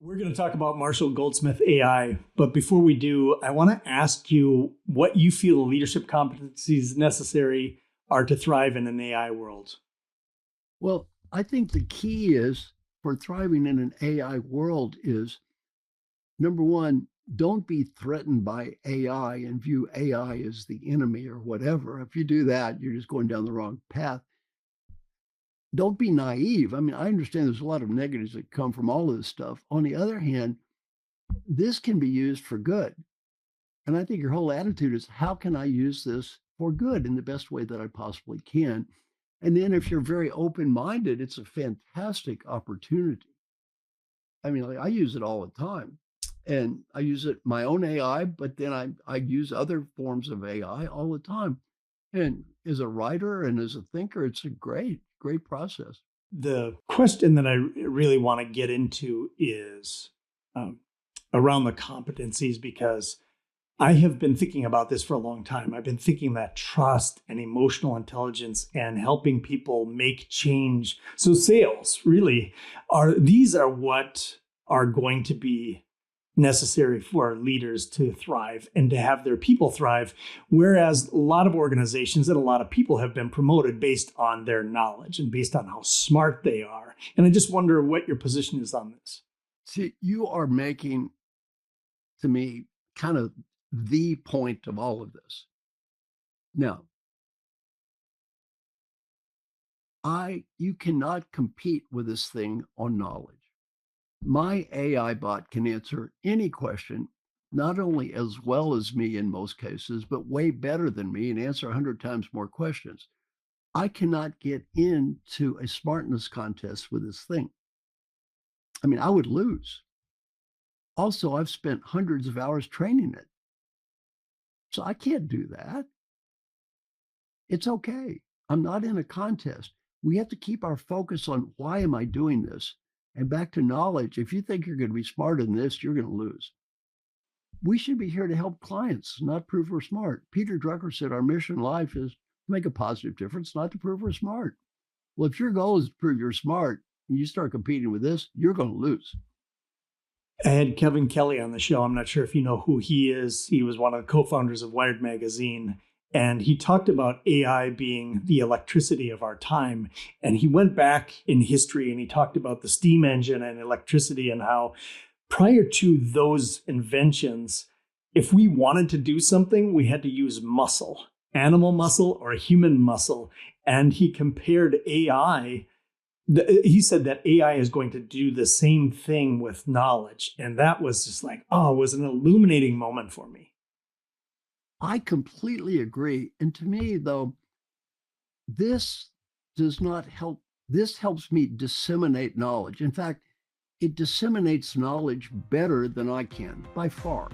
We're going to talk about Marshall Goldsmith AI, but before we do, I want to ask you what you feel the leadership competencies necessary are to thrive in an AI world. Well, I think the key is for thriving in an AI world is number one, don't be threatened by AI and view AI as the enemy or whatever. If you do that, you're just going down the wrong path. Don't be naive. I mean, I understand there's a lot of negatives that come from all of this stuff. On the other hand, this can be used for good. And I think your whole attitude is how can I use this for good in the best way that I possibly can? And then if you're very open minded, it's a fantastic opportunity. I mean, I use it all the time. And I use it my own AI, but then I use other forms of AI all the time. And as a writer and as a thinker, it's a great process. The question that I really want to get into is around the competencies, because I have been thinking about this for a long time. I've been thinking that trust and emotional intelligence and helping people make change. So sales really are what are going to be necessary for leaders to thrive and to have their people thrive. Whereas a lot of organizations and a lot of people have been promoted based on their knowledge and based on how smart they are. And I just wonder what your position is on this. See, you are making, to me, kind of the point of all of this. Now, you cannot compete with this thing on knowledge. My AI bot can answer any question, not only as well as me in most cases, but way better than me and answer 100 times more questions. I cannot get into a smartness contest with this thing. I mean, I would lose. Also, I've spent hundreds of hours training it. So I can't do that. It's okay. I'm not in a contest. We have to keep our focus on why am I doing this? And back to knowledge, if you think you're going to be smarter than this, you're going to lose. We should be here to help clients, not prove we're smart. Peter Drucker said our mission in life is to make a positive difference, not to prove we're smart. Well, if your goal is to prove you're smart and you start competing with this, you're going to lose. I had Kevin Kelly on the show. I'm not sure if you know who he is. He was one of the co-founders of Wired Magazine. And he talked about AI being the electricity of our time. And he went back in history and he talked about the steam engine and electricity and how prior to those inventions, if we wanted to do something, we had to use muscle, animal muscle or human muscle. And he compared AI. He said that AI is going to do the same thing with knowledge. And that was just like, oh, it was an illuminating moment for me. I completely agree. And to me, though, this does not help. This helps me disseminate knowledge. In fact, it disseminates knowledge better than I can by far.